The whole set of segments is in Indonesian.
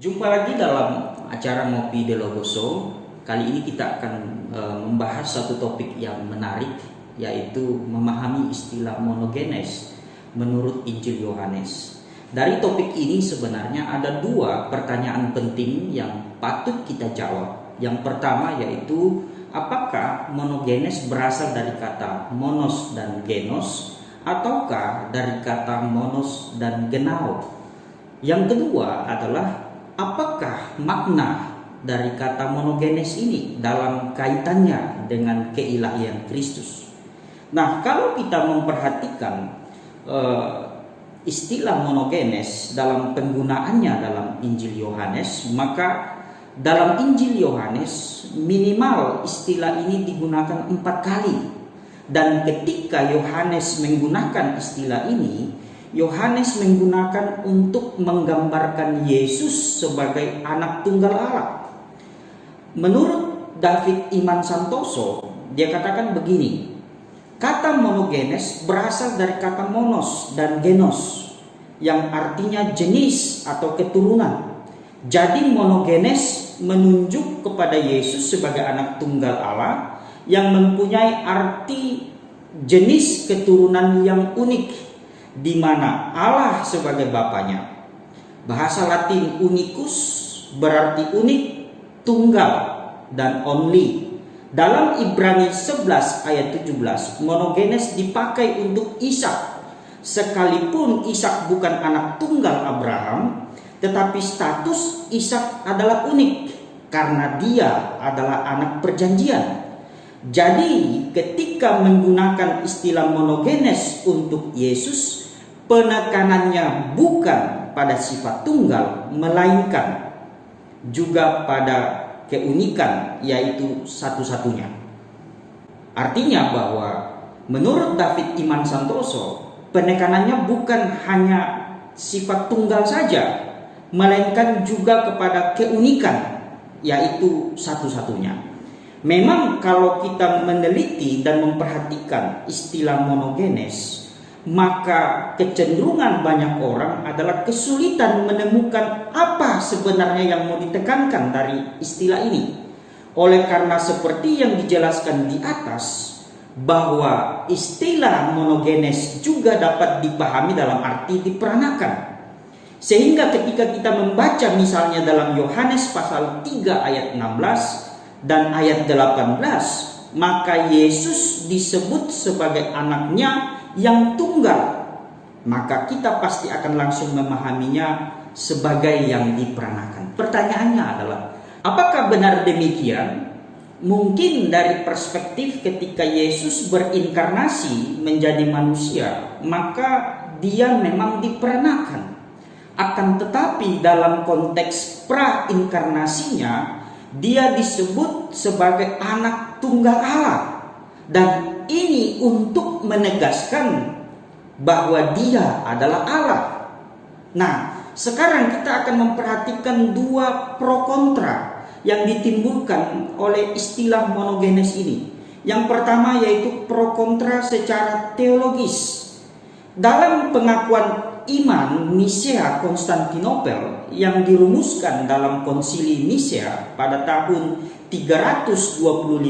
Jumpa lagi dalam acara Ngopi de Logoso. Kali ini kita akan membahas satu topik yang menarik, yaitu memahami istilah monogenes menurut Injil Yohanes. Dari topik ini sebenarnya ada dua pertanyaan penting yang patut kita jawab. Yang pertama yaitu, apakah monogenes berasal dari kata monos dan genos, ataukah dari kata monos dan genao? Yang kedua adalah, apakah makna dari kata monogenes ini dalam kaitannya dengan keilahian Kristus? Nah, kalau kita memperhatikan istilah monogenes dalam penggunaannya dalam Injil Yohanes, maka dalam Injil Yohanes minimal istilah ini digunakan 4 kali. Dan ketika Yohanes menggunakan istilah ini, Yohanes menggunakan untuk menggambarkan Yesus sebagai anak tunggal Allah. Menurut David Iman Santoso, dia katakan begini, kata monogenes berasal dari kata monos dan genos, yang artinya jenis atau keturunan. Jadi monogenes menunjuk kepada Yesus sebagai anak tunggal Allah yang mempunyai arti jenis keturunan yang unik, di mana Allah sebagai Bapanya. Bahasa Latin unicus berarti unik, tunggal, dan only. Dalam Ibrani 11 ayat 17, monogenes dipakai untuk Ishak. Sekalipun Ishak bukan anak tunggal Abraham, tetapi status Ishak adalah unik karena dia adalah anak perjanjian. Jadi ketika menggunakan istilah monogenes untuk Yesus, penekanannya bukan pada sifat tunggal, melainkan juga pada keunikan, yaitu satu-satunya. Artinya bahwa menurut David Iman Santoso, penekanannya bukan hanya sifat tunggal saja, melainkan juga kepada keunikan, yaitu satu-satunya. Memang kalau kita meneliti dan memperhatikan istilah monogenes, maka kecenderungan banyak orang adalah kesulitan menemukan apa sebenarnya yang mau ditekankan dari istilah ini. Oleh karena seperti yang dijelaskan di atas, bahwa istilah monogenes juga dapat dipahami dalam arti diperanakan. Sehingga ketika kita membaca misalnya dalam Yohanes pasal 3 ayat 16 dan ayat 18, maka Yesus disebut sebagai anaknya yang tunggal, maka kita pasti akan langsung memahaminya sebagai yang diperanakan. Pertanyaannya adalah, apakah benar demikian? Mungkin dari perspektif ketika Yesus berinkarnasi menjadi manusia, maka dia memang diperanakan. Akan tetapi dalam konteks pra-inkarnasinya, dia disebut sebagai anak tunggal Allah. Dan ini untuk menegaskan bahwa dia adalah Allah. Nah, sekarang kita akan memperhatikan dua pro kontra yang ditimbulkan oleh istilah monogenes ini. Yang pertama yaitu pro kontra secara teologis. Dalam pengakuan iman Nisea Konstantinopel yang dirumuskan dalam konsili Nisea pada tahun 325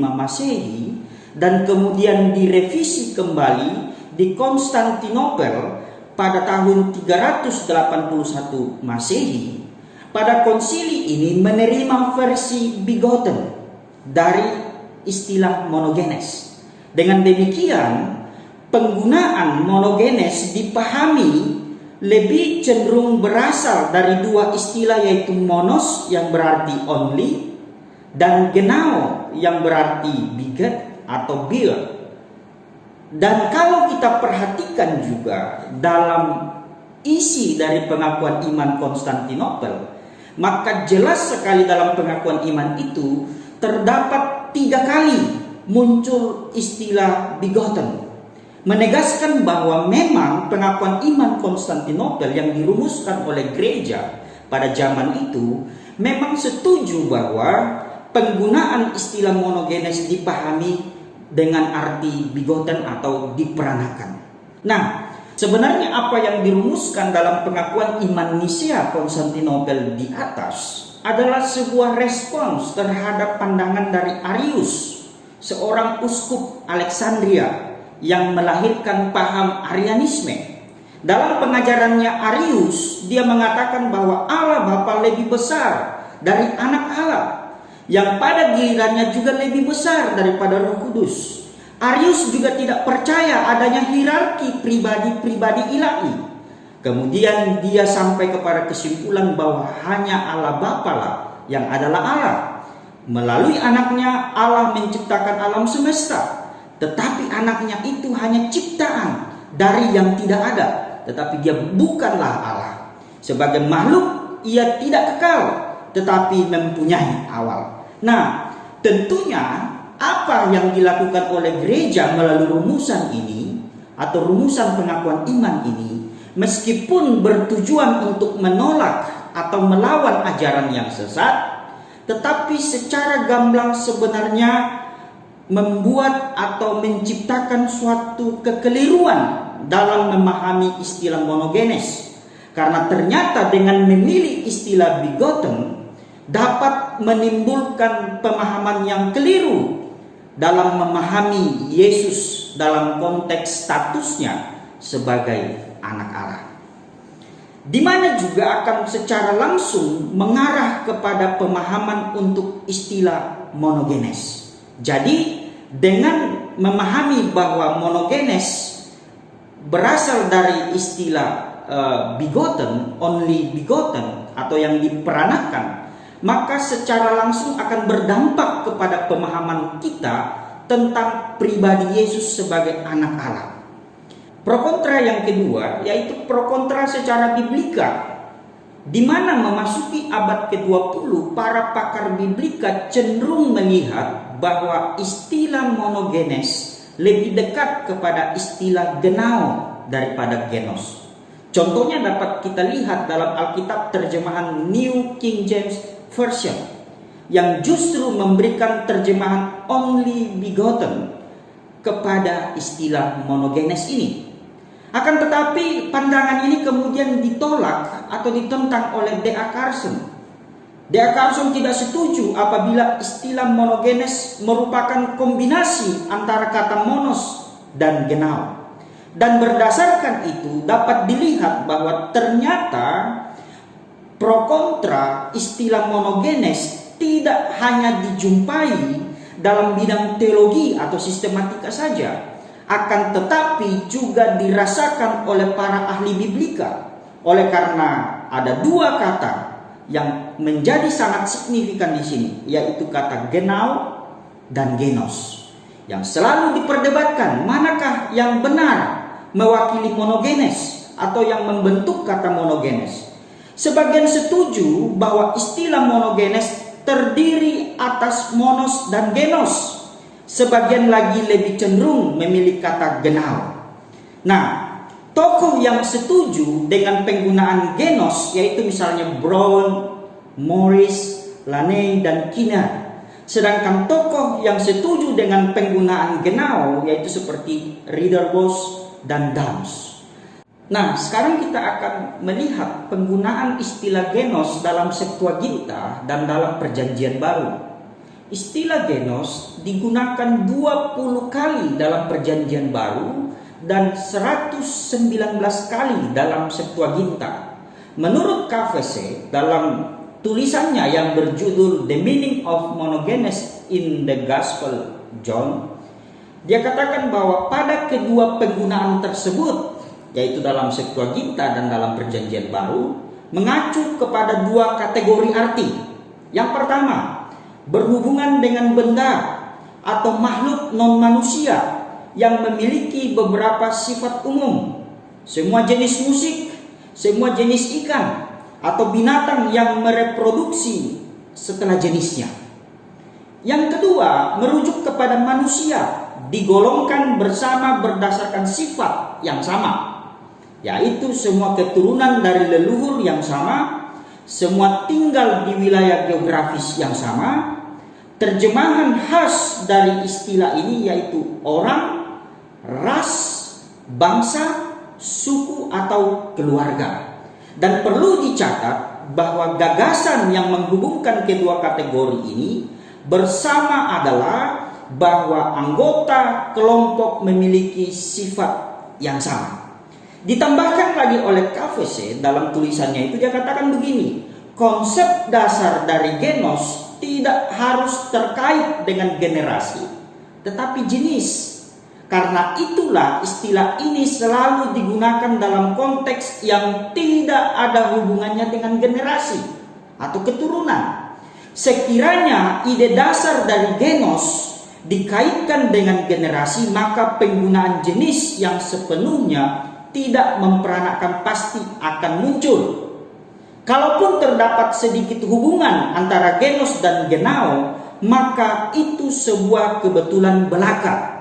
Masehi dan kemudian direvisi kembali di Konstantinopel pada tahun 381 Masehi, pada konsili ini menerima versi begotten dari istilah monogenes. Dengan demikian, penggunaan monogenes dipahami lebih cenderung berasal dari dua istilah, yaitu monos yang berarti only dan genao yang berarti beget atau bear. Dan kalau kita perhatikan juga dalam isi dari pengakuan iman Konstantinopel, maka jelas sekali dalam pengakuan iman itu terdapat 3 kali muncul istilah begotten, menegaskan bahwa memang pengakuan iman Konstantinopel yang dirumuskan oleh gereja pada zaman itu memang setuju bahwa penggunaan istilah monogenes dipahami dengan arti begotten atau diperanakan. Nah, Sebenarnya apa yang dirumuskan dalam pengakuan iman Nisea Konstantinopel di atas adalah sebuah respons terhadap pandangan dari Arius, seorang uskup Alexandria yang melahirkan paham Arianisme. Dalam pengajarannya Arius, dia mengatakan bahwa Allah Bapa lebih besar dari anak Allah, yang pada gilirannya juga lebih besar daripada Roh Kudus. Arius juga tidak percaya adanya hierarki pribadi-pribadi ilahi. Kemudian dia sampai kepada kesimpulan bahwa hanya Allah Bapa lah yang adalah Allah. Melalui anaknya Allah menciptakan alam semesta. Tetapi anaknya itu hanya ciptaan dari yang tidak ada. Tetapi dia bukanlah Allah. Sebagai makhluk ia tidak kekal, tetapi mempunyai awal. Nah, tentunya apa yang dilakukan oleh gereja melalui rumusan ini atau rumusan pengakuan iman ini, meskipun bertujuan untuk menolak atau melawan ajaran yang sesat, tetapi secara gamblang sebenarnya membuat atau menciptakan suatu kekeliruan dalam memahami istilah monogenes. Karena ternyata dengan memilih istilah begotten dapat menimbulkan pemahaman yang keliru dalam memahami Yesus dalam konteks statusnya sebagai anak Allah, di mana juga akan secara langsung mengarah kepada pemahaman untuk istilah monogenes. Jadi dengan memahami bahwa monogenes berasal dari istilah begotten, only begotten, atau yang diperanakan, maka secara langsung akan berdampak kepada pemahaman kita tentang pribadi Yesus sebagai anak Allah. Pro kontra yang kedua yaitu pro kontra secara biblika, di mana memasuki abad ke-20 para pakar biblika cenderung melihat bahwa istilah monogenes lebih dekat kepada istilah genau daripada genos. Contohnya dapat kita lihat dalam Alkitab terjemahan New King James Version yang justru memberikan terjemahan only begotten kepada istilah monogenes ini. Akan tetapi pandangan ini kemudian ditolak atau ditentang oleh D.A. Carson. D.A. Carson tidak setuju apabila istilah monogenes merupakan kombinasi antara kata monos dan genau. Dan berdasarkan itu dapat dilihat bahwa ternyata pro kontra istilah monogenes tidak hanya dijumpai dalam bidang teologi atau sistematika saja, akan tetapi juga dirasakan oleh para ahli biblika. Oleh karena ada dua kata yang menjadi sangat signifikan di sini, yaitu kata genau dan genos, yang selalu diperdebatkan manakah yang benar mewakili monogenes atau yang membentuk kata monogenes. Sebagian setuju bahwa istilah monogenes terdiri atas monos dan genos. Sebagian lagi lebih cenderung memilih kata genau. Nah, tokoh yang setuju dengan penggunaan genos yaitu misalnya Brown, Morris, Laney, dan Kinner. Sedangkan tokoh yang setuju dengan penggunaan genau yaitu seperti Ridderbos dan Dams. Nah, sekarang kita akan melihat penggunaan istilah genos dalam Septuaginta dan dalam Perjanjian Baru. Istilah genos digunakan 20 kali dalam Perjanjian Baru dan 119 kali dalam Septuaginta. Menurut KVC, dalam tulisannya yang berjudul The Meaning of Monogenes in the Gospel John, dia katakan bahwa pada kedua penggunaan tersebut, yaitu dalam Septuaginta dan dalam Perjanjian Baru, mengacu kepada dua kategori arti. Yang pertama, berhubungan dengan benda atau makhluk non-manusia yang memiliki beberapa sifat umum. Semua jenis musik, semua jenis ikan, atau binatang yang mereproduksi setelah jenisnya. Yang kedua, merujuk kepada manusia, digolongkan bersama berdasarkan sifat yang sama, yaitu semua keturunan dari leluhur yang sama, semua tinggal di wilayah geografis yang sama. Terjemahan khas dari istilah ini yaitu orang, ras, bangsa, suku atau keluarga. Dan perlu dicatat bahwa gagasan yang menghubungkan kedua kategori ini bersama adalah bahwa anggota kelompok memiliki sifat yang sama. Ditambahkan lagi oleh KVC dalam tulisannya itu, dia katakan begini, konsep dasar dari genos tidak harus terkait dengan generasi, tetapi jenis. Karena itulah istilah ini selalu digunakan dalam konteks yang tidak ada hubungannya dengan generasi atau keturunan. Sekiranya ide dasar dari genos dikaitkan dengan generasi, maka penggunaan jenis yang sepenuhnya tidak memperanakan pasti akan muncul. Kalaupun terdapat sedikit hubungan antara genos dan genao, maka itu sebuah kebetulan belaka.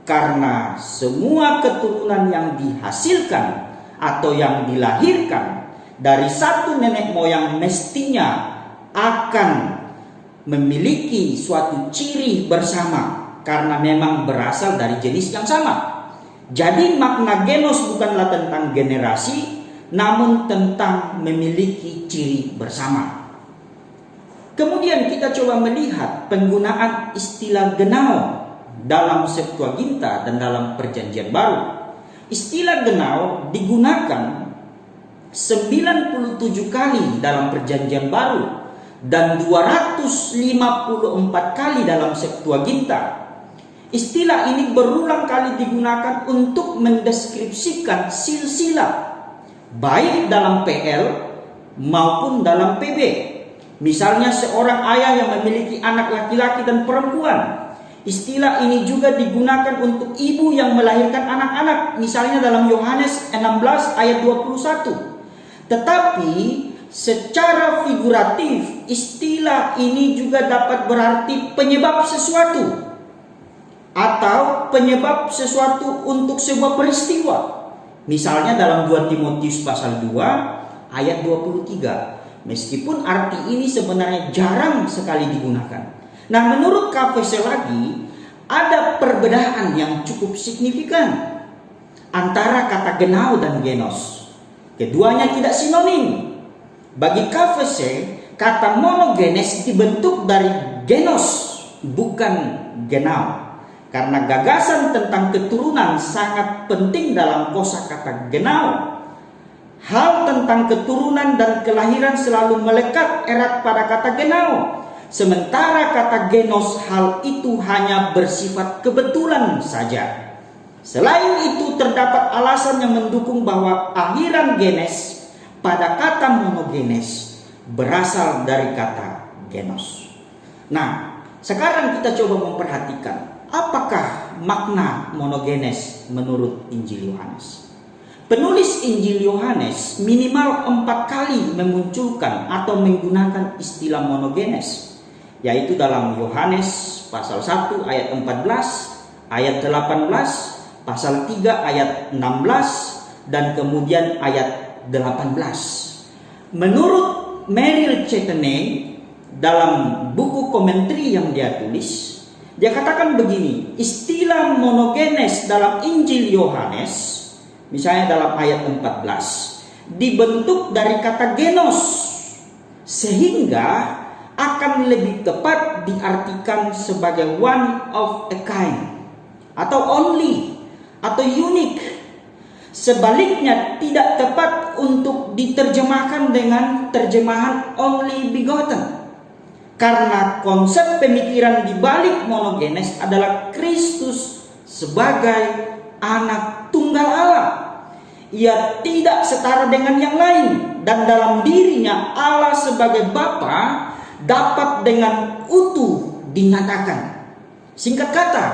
Karena semua keturunan yang dihasilkan atau yang dilahirkan dari satu nenek moyang mestinya akan memiliki suatu ciri bersama karena memang berasal dari jenis yang sama. Jadi makna genos bukanlah tentang generasi, namun tentang memiliki ciri bersama. Kemudian kita coba melihat penggunaan istilah genao dalam Septuaginta dan dalam Perjanjian Baru. Istilah genao digunakan 97 kali dalam Perjanjian Baru dan 254 kali dalam Septuaginta. Istilah ini berulang kali digunakan untuk mendeskripsikan silsilah, baik dalam PL maupun dalam PB. Misalnya seorang ayah yang memiliki anak laki-laki dan perempuan. Istilah ini juga digunakan untuk ibu yang melahirkan anak-anak, misalnya dalam Yohanes 16 ayat 21. Tetapi secara figuratif, istilah ini juga dapat berarti penyebab sesuatu atau penyebab sesuatu untuk sebuah peristiwa. Misalnya dalam 2 Timotius pasal 2 ayat 23. Meskipun arti ini sebenarnya jarang sekali digunakan. Nah, menurut KVC lagi, ada perbedaan yang cukup signifikan antara kata genao dan genos. Keduanya tidak sinonim. Bagi KVC, kata monogenes dibentuk dari genos, bukan genao. Karena gagasan tentang keturunan sangat penting dalam kosakata genao. Hal tentang keturunan dan kelahiran selalu melekat erat pada kata genao. Sementara kata genos, hal itu hanya bersifat kebetulan saja. Selain itu, terdapat alasan yang mendukung bahwa akhiran genes pada kata monogenes berasal dari kata genos. Nah, sekarang kita coba memperhatikan apakah makna monogenes menurut Injil Yohanes. Penulis Injil Yohanes minimal 4 kali memunculkan atau menggunakan istilah monogenes, yaitu dalam Yohanes pasal 1 ayat 14, ayat 18, pasal 3 ayat 16, dan kemudian ayat 18. Menurut Merrill Chetney dalam buku komentari yang dia tulis, dia katakan begini, istilah monogenes dalam Injil Yohanes, misalnya dalam ayat 14, dibentuk dari kata genos, sehingga akan lebih tepat diartikan sebagai one of a kind, atau only, atau unique. Sebaliknya tidak tepat untuk diterjemahkan dengan terjemahan only begotten, karena konsep pemikiran di balik monogenes adalah Kristus sebagai anak tunggal Allah. Ia tidak setara dengan yang lain, dan dalam dirinya Allah sebagai Bapa dapat dengan utuh dinyatakan. Singkat kata,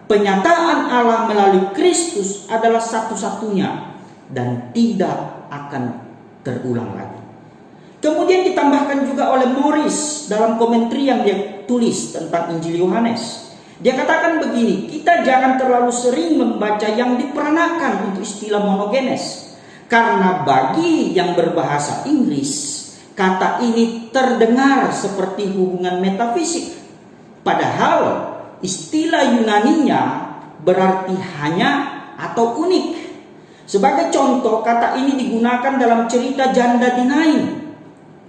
penyataan Allah melalui Kristus adalah satu-satunya dan tidak akan terulang lagi. Kemudian ditambahkan juga oleh Morris dalam komentari yang dia tulis tentang Injil Yohanes. Dia katakan begini, kita jangan terlalu sering membaca yang diperanakan untuk istilah monogenes. Karena bagi yang berbahasa Inggris, kata ini terdengar seperti hubungan metafisik. Padahal istilah Yunaninya berarti hanya atau unik. Sebagai contoh, kata ini digunakan dalam cerita janda di Nain,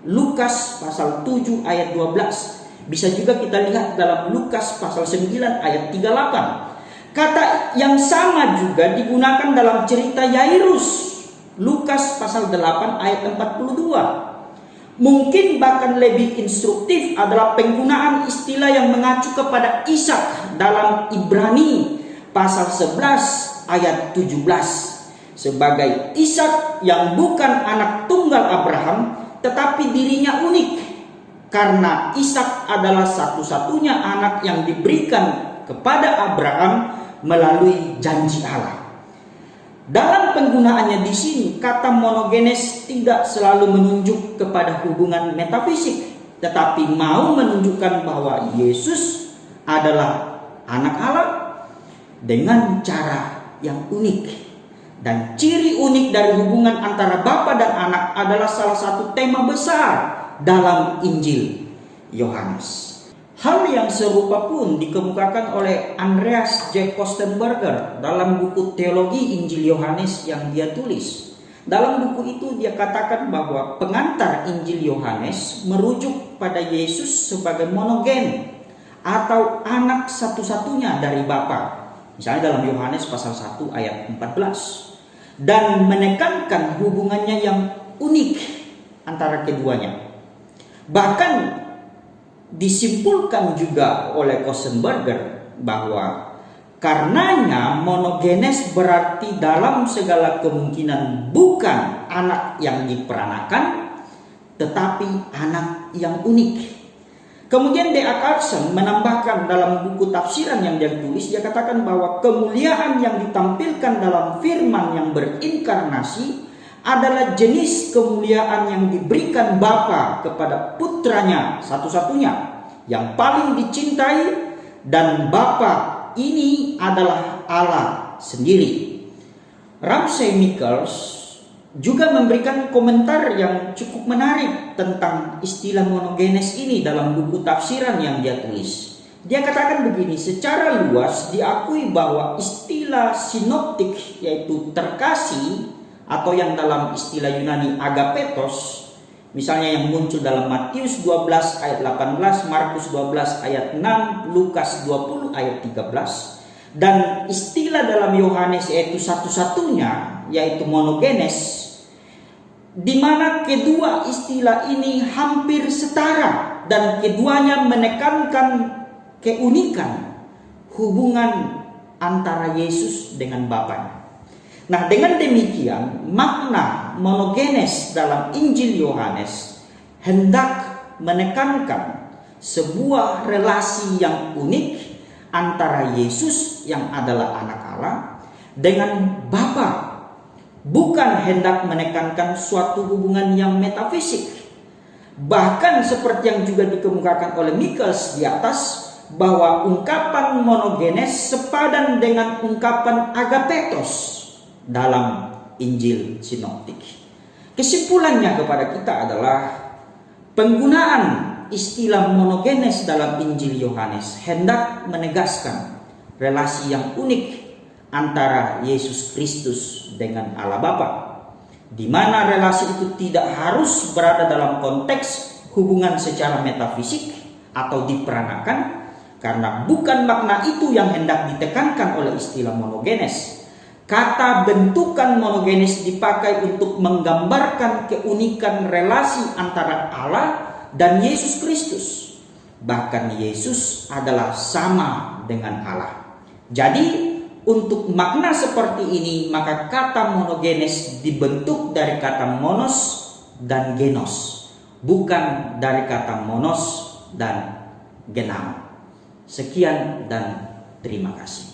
Lukas pasal 7 ayat 12. Bisa juga kita lihat dalam Lukas pasal 9 ayat 38. Kata yang sama juga digunakan dalam cerita Yairus, Lukas pasal 8 ayat 42. Mungkin bahkan lebih instruktif adalah penggunaan istilah yang mengacu kepada Ishak dalam Ibrani pasal 11 ayat 17. Sebagai Ishak yang bukan anak tunggal Abraham, tetapi dirinya unik karena Ishak adalah satu-satunya anak yang diberikan kepada Abraham melalui janji Allah. Dalam penggunaannya di sini, kata monogenes tidak selalu menunjuk kepada hubungan metafisik, tetapi mau menunjukkan bahwa Yesus adalah anak Allah dengan cara yang unik. Dan ciri unik dari hubungan antara Bapa dan Anak adalah salah satu tema besar dalam Injil Yohanes. Hal yang serupa pun dikemukakan oleh Andreas J. Kostenberger dalam buku Teologi Injil Yohanes yang dia tulis. Dalam buku itu dia katakan bahwa pengantar Injil Yohanes merujuk pada Yesus sebagai monogen atau anak satu-satunya dari Bapa. Misalnya dalam Yohanes pasal 1 ayat 14. Dan menekankan hubungannya yang unik antara keduanya. Bahkan disimpulkan juga oleh Kostenberger bahwa karenanya monogenes berarti dalam segala kemungkinan bukan anak yang diperanakan, tetapi anak yang unik. Kemudian D.A. Carson menambahkan dalam buku tafsiran yang dia tulis, dia katakan bahwa kemuliaan yang ditampilkan dalam firman yang berinkarnasi adalah jenis kemuliaan yang diberikan Bapa kepada putranya satu-satunya yang paling dicintai, dan Bapa ini adalah Allah sendiri. Ramsey Nichols juga memberikan komentar yang cukup menarik tentang istilah monogenes ini dalam buku tafsiran yang dia tulis. Dia katakan begini, secara luas diakui bahwa istilah sinoptik, yaitu terkasih, atau yang dalam istilah Yunani agapetos, misalnya yang muncul dalam Matius 12 ayat 18, Markus 12 ayat 6, Lukas 20 ayat 13, dan istilah dalam Yohanes yaitu satu-satunya, yaitu monogenes, di mana kedua istilah ini hampir setara dan keduanya menekankan keunikan hubungan antara Yesus dengan Bapanya. Nah, dengan demikian makna monogenes dalam Injil Yohanes hendak menekankan sebuah relasi yang unik antara Yesus yang adalah anak Allah dengan Bapa. Bukan hendak menekankan suatu hubungan yang metafisik. Bahkan seperti yang juga dikemukakan oleh Nichols di atas, bahwa ungkapan monogenes sepadan dengan ungkapan agapetos dalam Injil sinoptik. Kesimpulannya kepada kita adalah penggunaan istilah monogenes dalam Injil Yohanes hendak menegaskan relasi yang unik antara Yesus Kristus dengan Allah Bapa, di mana relasi itu tidak harus berada dalam konteks hubungan secara metafisik atau diperanakan, karena bukan makna itu yang hendak ditekankan oleh istilah monogenes. Kata bentukan monogenes dipakai untuk menggambarkan keunikan relasi antara Allah dan Yesus Kristus. Bahkan Yesus adalah sama dengan Allah. Jadi untuk makna seperti ini, maka kata monogenes dibentuk dari kata monos dan genos, bukan dari kata monos dan genao. Sekian dan terima kasih.